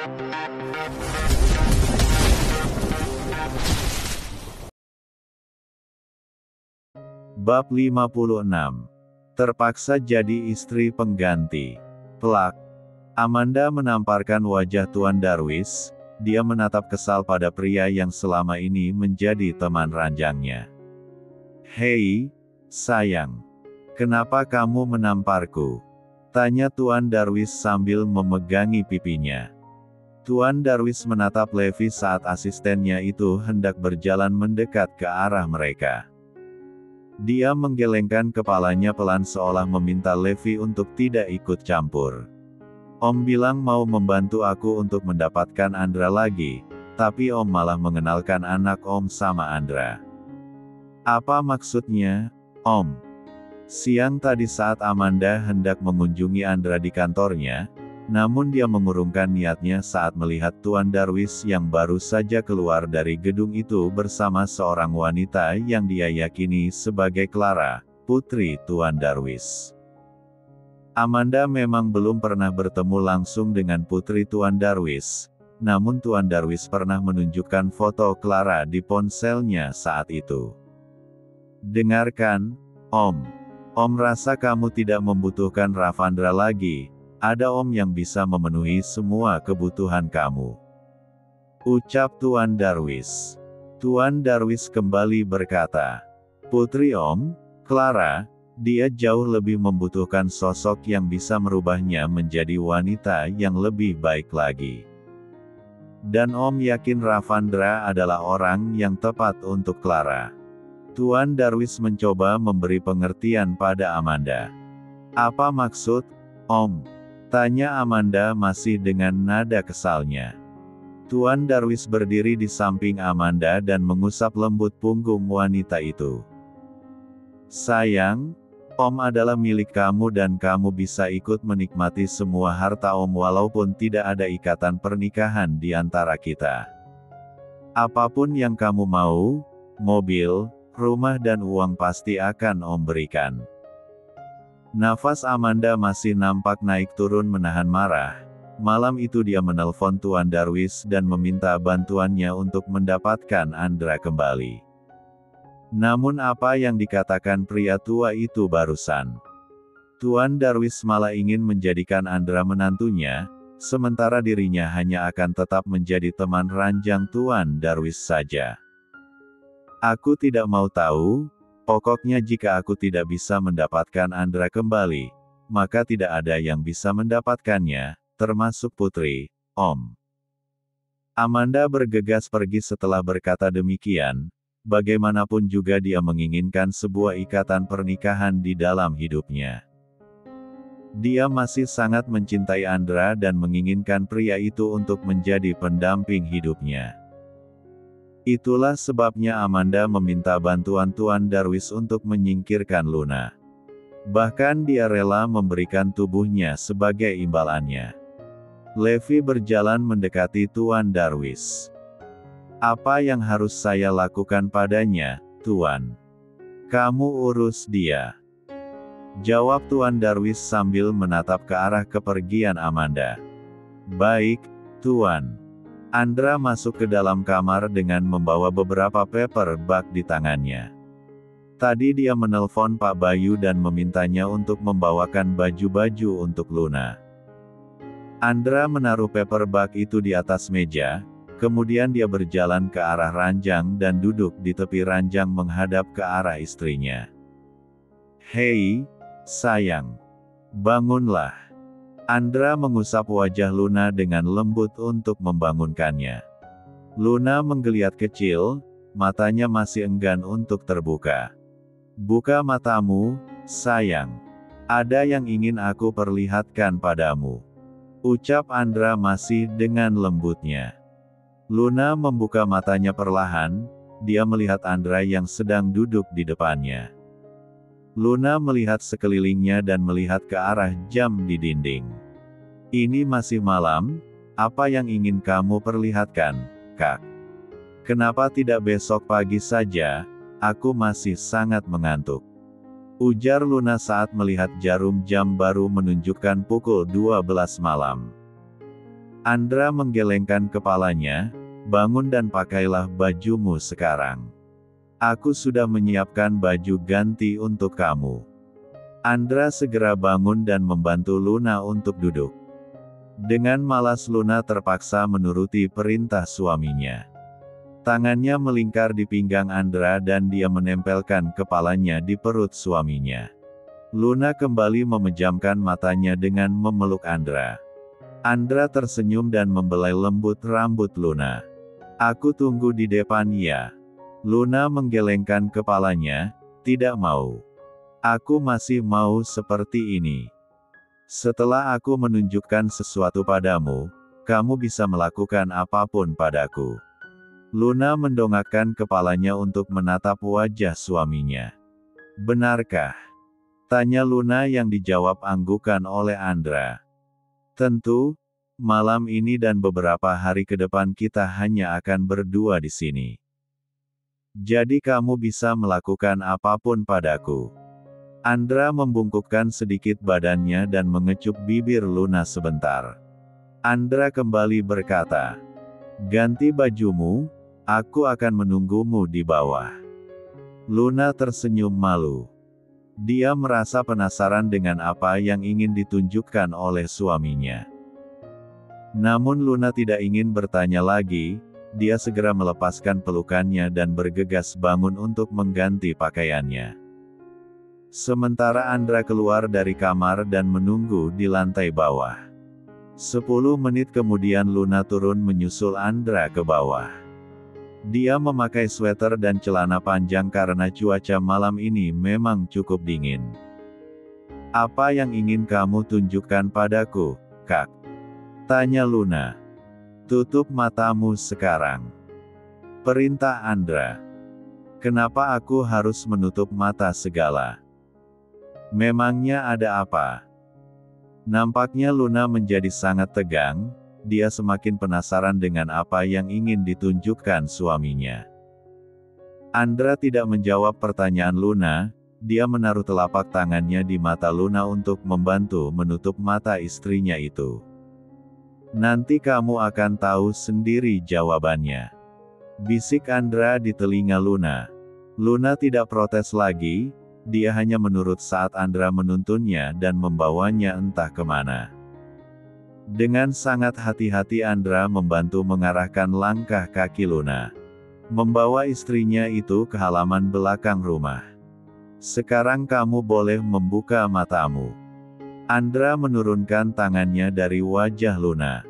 Bab 56. Terpaksa jadi istri pengganti. Plak. Amanda menamparkan wajah Tuan Darwis, dia menatap kesal pada pria yang selama ini menjadi teman ranjangnya. "Hei, sayang. Kenapa kamu menamparku?" tanya Tuan Darwis sambil memegangi pipinya. Tuan Darwis menatap Levi saat asistennya itu hendak berjalan mendekat ke arah mereka. Dia menggelengkan kepalanya pelan seolah meminta Levi untuk tidak ikut campur. "Om bilang mau membantu aku untuk mendapatkan Andra lagi, tapi Om malah mengenalkan anak Om sama Andra." "Apa maksudnya, Om?" Siang tadi saat Amanda hendak mengunjungi Andra di kantornya, namun dia mengurungkan niatnya saat melihat Tuan Darwis yang baru saja keluar dari gedung itu bersama seorang wanita yang dia yakini sebagai Clara, putri Tuan Darwis. Amanda memang belum pernah bertemu langsung dengan putri Tuan Darwis, namun Tuan Darwis pernah menunjukkan foto Clara di ponselnya saat itu. "Dengarkan, Om. Om rasa kamu tidak membutuhkan Ravandra lagi. Ada Om yang bisa memenuhi semua kebutuhan kamu," ucap Tuan Darwis. Tuan Darwis kembali berkata, "Putri Om, Clara, dia jauh lebih membutuhkan sosok yang bisa merubahnya menjadi wanita yang lebih baik lagi. Dan Om yakin Ravandra adalah orang yang tepat untuk Clara." Tuan Darwis mencoba memberi pengertian pada Amanda. "Apa maksud, Om?" tanya Amanda masih dengan nada kesalnya. Tuan Darwis berdiri di samping Amanda dan mengusap lembut punggung wanita itu. "Sayang, Om adalah milik kamu dan kamu bisa ikut menikmati semua harta Om walaupun tidak ada ikatan pernikahan di antara kita. Apapun yang kamu mau, mobil, rumah dan uang pasti akan Om berikan." Nafas Amanda masih nampak naik turun menahan marah. Malam itu dia menelpon Tuan Darwis dan meminta bantuannya untuk mendapatkan Andra kembali. Namun apa yang dikatakan pria tua itu barusan? Tuan Darwis malah ingin menjadikan Andra menantunya, sementara dirinya hanya akan tetap menjadi teman ranjang Tuan Darwis saja. "Aku tidak mau tahu. Pokoknya jika aku tidak bisa mendapatkan Andra kembali, maka tidak ada yang bisa mendapatkannya, termasuk putri, Om." Amanda bergegas pergi setelah berkata demikian. Bagaimanapun juga dia menginginkan sebuah ikatan pernikahan di dalam hidupnya. Dia masih sangat mencintai Andra dan menginginkan pria itu untuk menjadi pendamping hidupnya. Itulah sebabnya Amanda meminta bantuan Tuan Darwis untuk menyingkirkan Luna. Bahkan dia rela memberikan tubuhnya sebagai imbalannya. Levi berjalan mendekati Tuan Darwis. "Apa yang harus saya lakukan padanya, Tuan?" "Kamu urus dia," jawab Tuan Darwis sambil menatap ke arah kepergian Amanda. "Baik, Tuan." Andra masuk ke dalam kamar dengan membawa beberapa paper bag di tangannya. Tadi dia menelpon Pak Bayu dan memintanya untuk membawakan baju-baju untuk Luna. Andra menaruh paper bag itu di atas meja, kemudian dia berjalan ke arah ranjang dan duduk di tepi ranjang menghadap ke arah istrinya. "Hei, sayang. Bangunlah." Andra mengusap wajah Luna dengan lembut untuk membangunkannya. Luna menggeliat kecil, matanya masih enggan untuk terbuka. "Buka matamu, sayang. Ada yang ingin aku perlihatkan padamu," ucap Andra masih dengan lembutnya. Luna membuka matanya perlahan, dia melihat Andra yang sedang duduk di depannya. Luna melihat sekelilingnya dan melihat ke arah jam di dinding. "Ini masih malam, apa yang ingin kamu perlihatkan, Kak?" "Kenapa tidak besok pagi saja? Aku masih sangat mengantuk," ujar Luna saat melihat jarum jam baru menunjukkan pukul 12 malam. Andra menggelengkan kepalanya, bangun dan pakailah bajumu sekarang. Aku sudah menyiapkan baju ganti untuk kamu. Andra segera bangun dan membantu Luna untuk duduk. Dengan malas Luna terpaksa menuruti perintah suaminya. Tangannya melingkar di pinggang Andra dan dia menempelkan kepalanya di perut suaminya. Luna kembali memejamkan matanya dengan memeluk Andra. Andra tersenyum dan membelai lembut rambut Luna. Aku tunggu di depan ya. Luna menggelengkan kepalanya, tidak mau. Aku masih mau seperti ini. Setelah aku menunjukkan sesuatu padamu, kamu bisa melakukan apapun padaku. Luna mendongakkan kepalanya untuk menatap wajah suaminya. Benarkah? Tanya Luna yang dijawab anggukan oleh Andra. Tentu, malam ini dan beberapa hari ke depan kita hanya akan berdua di sini. Jadi kamu bisa melakukan apapun padaku. Andra membungkukkan sedikit badannya dan mengecup bibir Luna sebentar. Andra kembali berkata, "Ganti bajumu, aku akan menunggumu di bawah." Luna tersenyum malu. Dia merasa penasaran dengan apa yang ingin ditunjukkan oleh suaminya. Namun Luna tidak ingin bertanya lagi, dia segera melepaskan pelukannya dan bergegas bangun untuk mengganti pakaiannya. Sementara Andra keluar dari kamar dan menunggu di lantai bawah. 10 menit kemudian Luna turun menyusul Andra ke bawah. Dia memakai sweater dan celana panjang karena cuaca malam ini memang cukup dingin. Apa yang ingin kamu tunjukkan padaku, Kak? Tanya Luna. Tutup matamu sekarang. Perintah Andra. Kenapa aku harus menutup mata segala? Memangnya ada apa? Nampaknya Luna menjadi sangat tegang. Dia semakin penasaran dengan apa yang ingin ditunjukkan suaminya. Andra tidak menjawab pertanyaan Luna, dia menaruh telapak tangannya di mata Luna untuk membantu menutup mata istrinya itu. Nanti kamu akan tahu sendiri jawabannya. Bisik Andra di telinga Luna. Luna tidak protes lagi, dia hanya menurut saat Andra menuntunnya dan membawanya entah kemana. Dengan sangat hati-hati Andra membantu mengarahkan langkah kaki Luna. Membawa istrinya itu ke halaman belakang rumah. Sekarang kamu boleh membuka matamu. Andra menurunkan tangannya dari wajah Luna.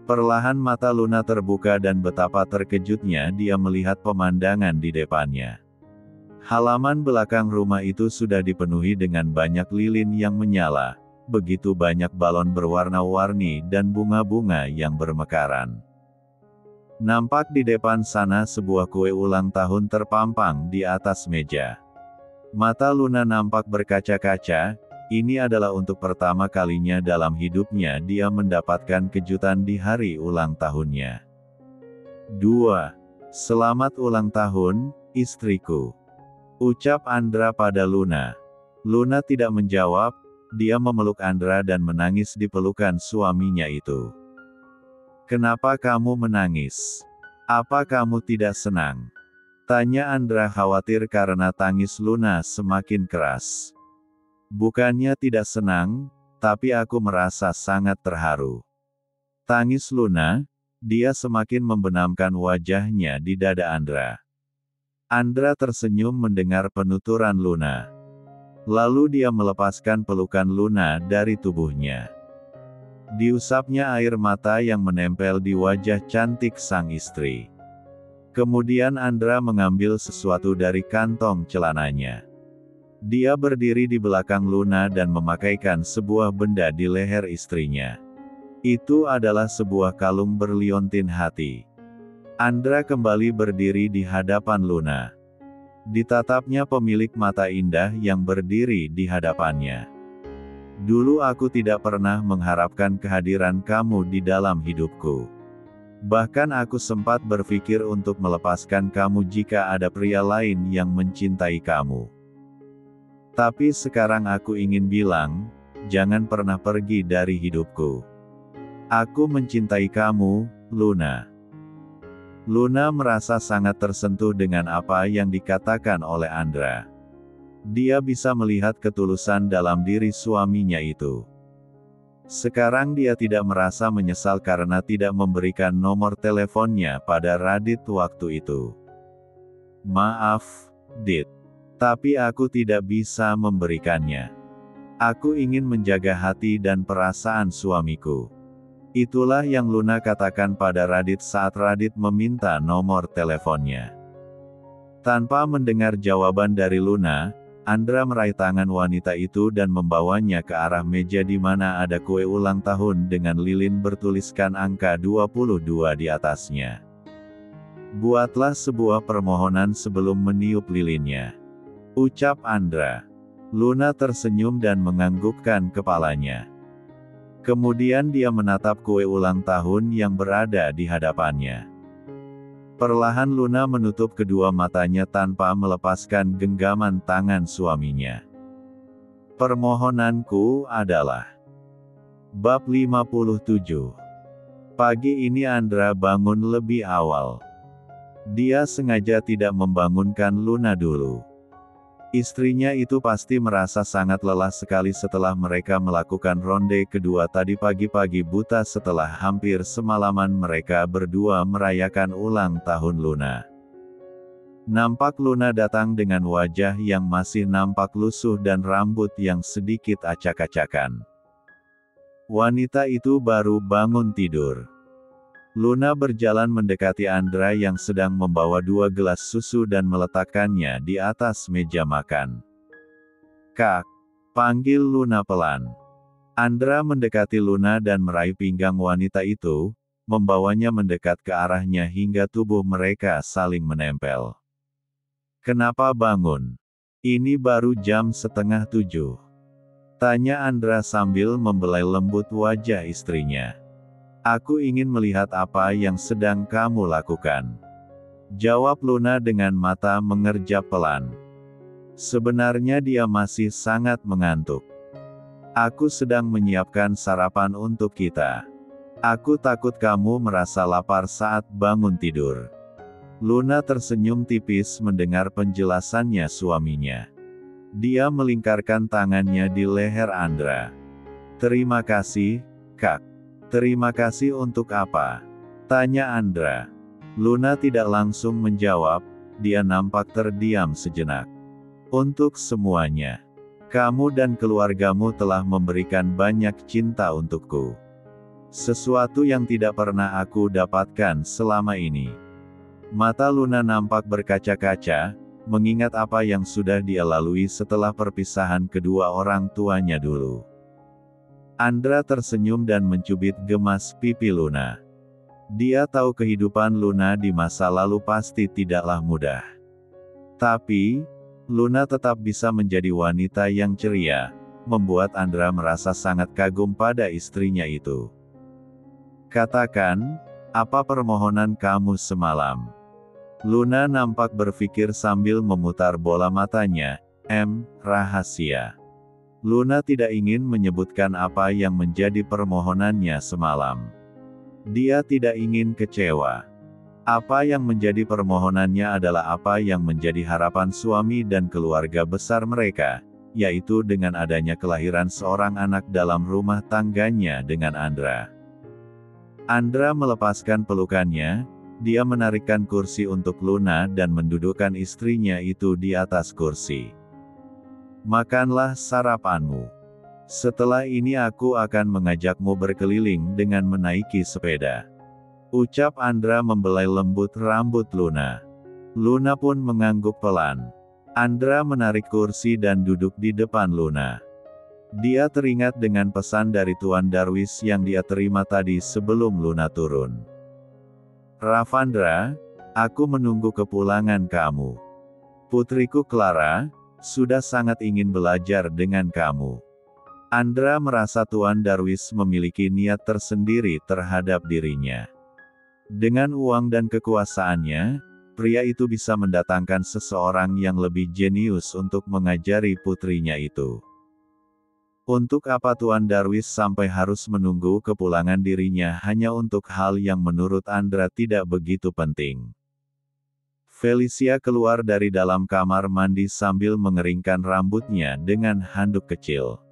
Perlahan mata Luna terbuka dan betapa terkejutnya dia melihat pemandangan di depannya. Halaman belakang rumah itu sudah dipenuhi dengan banyak lilin yang menyala. Begitu banyak balon berwarna-warni dan bunga-bunga yang bermekaran. Nampak di depan sana sebuah kue ulang tahun terpampang di atas meja. Mata Luna nampak berkaca-kaca, ini adalah untuk pertama kalinya dalam hidupnya dia mendapatkan kejutan di hari ulang tahunnya. 2. Selamat ulang tahun, istriku. Ucap Andra pada Luna. Luna tidak menjawab. Dia memeluk Andra dan menangis di pelukan suaminya itu. Kenapa kamu menangis? Apa kamu tidak senang? Tanya Andra khawatir karena tangis Luna semakin keras. Bukannya tidak senang, tapi aku merasa sangat terharu. Tangis Luna, dia semakin membenamkan wajahnya di dada Andra. Andra tersenyum mendengar penuturan Luna. Lalu dia melepaskan pelukan Luna dari tubuhnya. Diusapnya air mata yang menempel di wajah cantik sang istri. Kemudian Andra mengambil sesuatu dari kantong celananya. Dia berdiri di belakang Luna dan memakaikan sebuah benda di leher istrinya. Itu adalah sebuah kalung berliontin hati. Andra kembali berdiri di hadapan Luna. Ditatapnya pemilik mata indah yang berdiri di hadapannya. Dulu aku tidak pernah mengharapkan kehadiran kamu di dalam hidupku. Bahkan aku sempat berpikir untuk melepaskan kamu jika ada pria lain yang mencintai kamu. Tapi sekarang aku ingin bilang, jangan pernah pergi dari hidupku. Aku mencintai kamu, Luna. Luna merasa sangat tersentuh dengan apa yang dikatakan oleh Andra. Dia bisa melihat ketulusan dalam diri suaminya itu. Sekarang dia tidak merasa menyesal karena tidak memberikan nomor teleponnya pada Radit waktu itu. Maaf, Dit. Tapi aku tidak bisa memberikannya. Aku ingin menjaga hati dan perasaan suamiku. Itulah yang Luna katakan pada Radit saat Radit meminta nomor teleponnya. Tanpa mendengar jawaban dari Luna, Andra meraih tangan wanita itu dan membawanya ke arah meja di mana ada kue ulang tahun dengan lilin bertuliskan angka 22 di atasnya. Buatlah sebuah permohonan sebelum meniup lilinnya, ucap Andra. Luna tersenyum dan menganggukkan kepalanya. Kemudian dia menatap kue ulang tahun yang berada di hadapannya. Perlahan Luna menutup kedua matanya tanpa melepaskan genggaman tangan suaminya. Permohonanku adalah. Bab 57. Pagi ini Andra bangun lebih awal. Dia sengaja tidak membangunkan Luna dulu. Istrinya itu pasti merasa sangat lelah sekali setelah mereka melakukan ronde kedua tadi pagi-pagi buta setelah hampir semalaman mereka berdua merayakan ulang tahun Luna. Nampak Luna datang dengan wajah yang masih nampak lusuh dan rambut yang sedikit acak-acakan. Wanita itu baru bangun tidur. Luna berjalan mendekati Andra yang sedang membawa 2 gelas susu dan meletakkannya di atas meja makan. Kak, panggil Luna pelan. Andra mendekati Luna dan meraih pinggang wanita itu, membawanya mendekat ke arahnya hingga tubuh mereka saling menempel. Kenapa bangun? Ini baru jam 6:30. Tanya Andra sambil membelai lembut wajah istrinya. Aku ingin melihat apa yang sedang kamu lakukan. Jawab Luna dengan mata mengerjap pelan. Sebenarnya dia masih sangat mengantuk. Aku sedang menyiapkan sarapan untuk kita. Aku takut kamu merasa lapar saat bangun tidur. Luna tersenyum tipis mendengar penjelasannya suaminya. Dia melingkarkan tangannya di leher Andra. Terima kasih, Kak. Terima kasih untuk apa? Tanya Andra. Luna tidak langsung menjawab, dia nampak terdiam sejenak. Untuk semuanya. Kamu dan keluargamu telah memberikan banyak cinta untukku. Sesuatu yang tidak pernah aku dapatkan selama ini. Mata Luna nampak berkaca-kaca, mengingat apa yang sudah dia lalui setelah perpisahan kedua orang tuanya dulu. Andra tersenyum dan mencubit gemas pipi Luna. Dia tahu kehidupan Luna di masa lalu pasti tidaklah mudah. Tapi, Luna tetap bisa menjadi wanita yang ceria, membuat Andra merasa sangat kagum pada istrinya itu. Katakan, apa permohonan kamu semalam? Luna nampak berpikir sambil memutar bola matanya, rahasia. Luna tidak ingin menyebutkan apa yang menjadi permohonannya semalam. Dia tidak ingin kecewa. Apa yang menjadi permohonannya adalah apa yang menjadi harapan suami dan keluarga besar mereka, yaitu dengan adanya kelahiran seorang anak dalam rumah tangganya dengan Andra. Andra melepaskan pelukannya, dia menarikkan kursi untuk Luna dan mendudukkan istrinya itu di atas kursi. Makanlah sarapanmu. Setelah ini aku akan mengajakmu berkeliling dengan menaiki sepeda. Ucap Andra membelai lembut rambut Luna. Luna pun mengangguk pelan. Andra menarik kursi dan duduk di depan Luna. Dia teringat dengan pesan dari Tuan Darwis yang dia terima tadi sebelum Luna turun. Ravandra, aku menunggu kepulangan kamu. Putriku Clara, sudah sangat ingin belajar dengan kamu. Andra merasa Tuan Darwis memiliki niat tersendiri terhadap dirinya. Dengan uang dan kekuasaannya, pria itu bisa mendatangkan seseorang yang lebih jenius untuk mengajari putrinya itu. Untuk apa Tuan Darwis sampai harus menunggu kepulangan dirinya hanya untuk hal yang menurut Andra tidak begitu penting? Felicia keluar dari dalam kamar mandi sambil mengeringkan rambutnya dengan handuk kecil.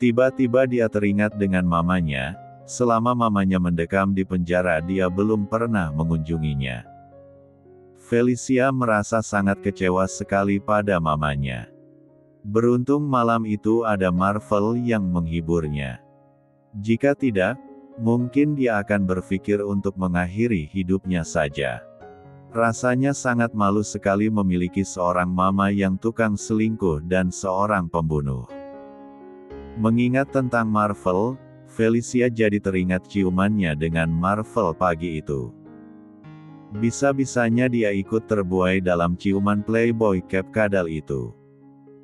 Tiba-tiba dia teringat dengan mamanya, selama mamanya mendekam di penjara dia belum pernah mengunjunginya. Felicia merasa sangat kecewa sekali pada mamanya. Beruntung malam itu ada Marvel yang menghiburnya. Jika tidak, mungkin dia akan berpikir untuk mengakhiri hidupnya saja. Rasanya sangat malu sekali memiliki seorang mama yang tukang selingkuh dan seorang pembunuh. Mengingat tentang Marvel, Felicia jadi teringat ciumannya dengan Marvel pagi itu. Bisa-bisanya dia ikut terbuai dalam ciuman Playboy Cap Kadal itu.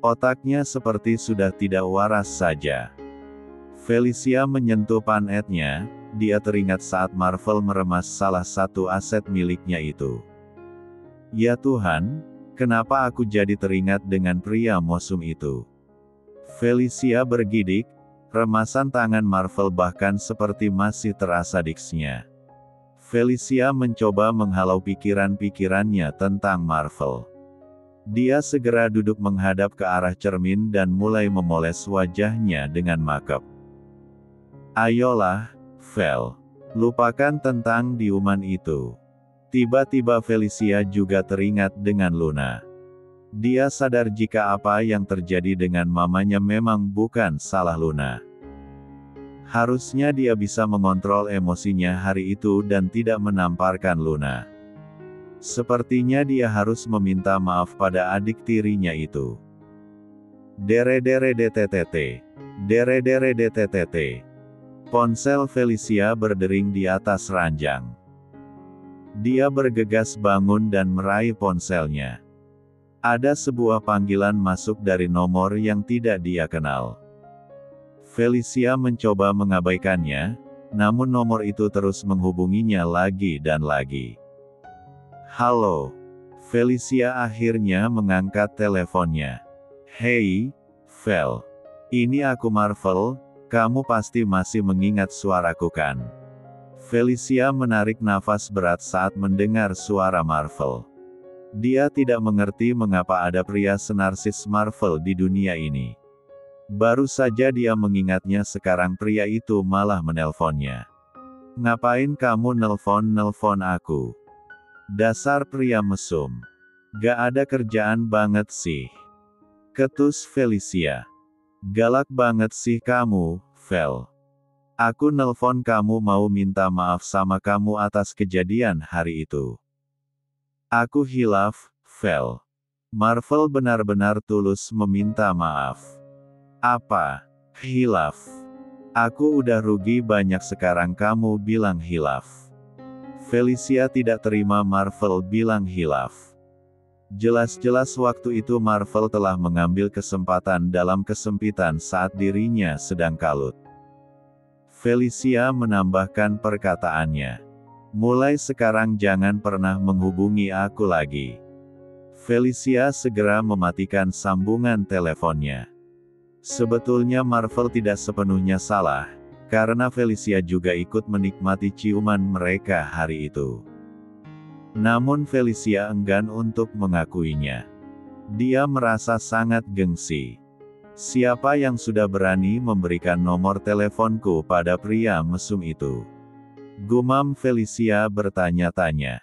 Otaknya seperti sudah tidak waras saja. Felicia menyentuh panetnya, dia teringat saat Marvel meremas salah satu aset miliknya itu. Ya Tuhan, kenapa aku jadi teringat dengan pria mosum itu? Felicia bergidik, remasan tangan Marvel bahkan seperti masih terasa diksnya. Felicia mencoba menghalau pikiran-pikirannya tentang Marvel. Dia segera duduk menghadap ke arah cermin dan mulai memoles wajahnya dengan makeup. Ayolah, Fel. Lupakan tentang diuman itu. Tiba-tiba Felicia juga teringat dengan Luna. Dia sadar jika apa yang terjadi dengan mamanya memang bukan salah Luna. Harusnya dia bisa mengontrol emosinya hari itu dan tidak menamparkan Luna. Sepertinya dia harus meminta maaf pada adik tirinya itu. Dere-dere-de-te-te-te. Dere-dere-de-te-te-te. Ponsel Felicia berdering di atas ranjang. Dia bergegas bangun dan meraih ponselnya. Ada sebuah panggilan masuk dari nomor yang tidak dia kenal. Felicia mencoba mengabaikannya, namun nomor itu terus menghubunginya lagi dan lagi. Halo. Felicia akhirnya mengangkat teleponnya. Hei, Fel. Ini aku Marvel, kamu pasti masih mengingat suaraku kan? Felicia menarik nafas berat saat mendengar suara Marvel. Dia tidak mengerti mengapa ada pria senarsis Marvel di dunia ini. Baru saja dia mengingatnya sekarang pria itu malah menelponnya. Ngapain kamu nelpon aku? Dasar pria mesum. Gak ada kerjaan banget sih. Ketus Felicia. Galak banget sih kamu, Fel. Aku nelpon kamu mau minta maaf sama kamu atas kejadian hari itu. Aku hilaf, Fel. Marvel benar-benar tulus meminta maaf. Apa? Hilaf? Aku udah rugi banyak sekarang kamu bilang hilaf. Felicia tidak terima Marvel bilang hilaf. Jelas-jelas waktu itu Marvel telah mengambil kesempatan dalam kesempitan saat dirinya sedang kalut. Felicia menambahkan perkataannya. Mulai sekarang jangan pernah menghubungi aku lagi. Felicia segera mematikan sambungan teleponnya. Sebetulnya Marvel tidak sepenuhnya salah, karena Felicia juga ikut menikmati ciuman mereka hari itu. Namun Felicia enggan untuk mengakuinya. Dia merasa sangat gengsi. Siapa yang sudah berani memberikan nomor teleponku pada pria mesum itu? Gumam Felicia bertanya-tanya.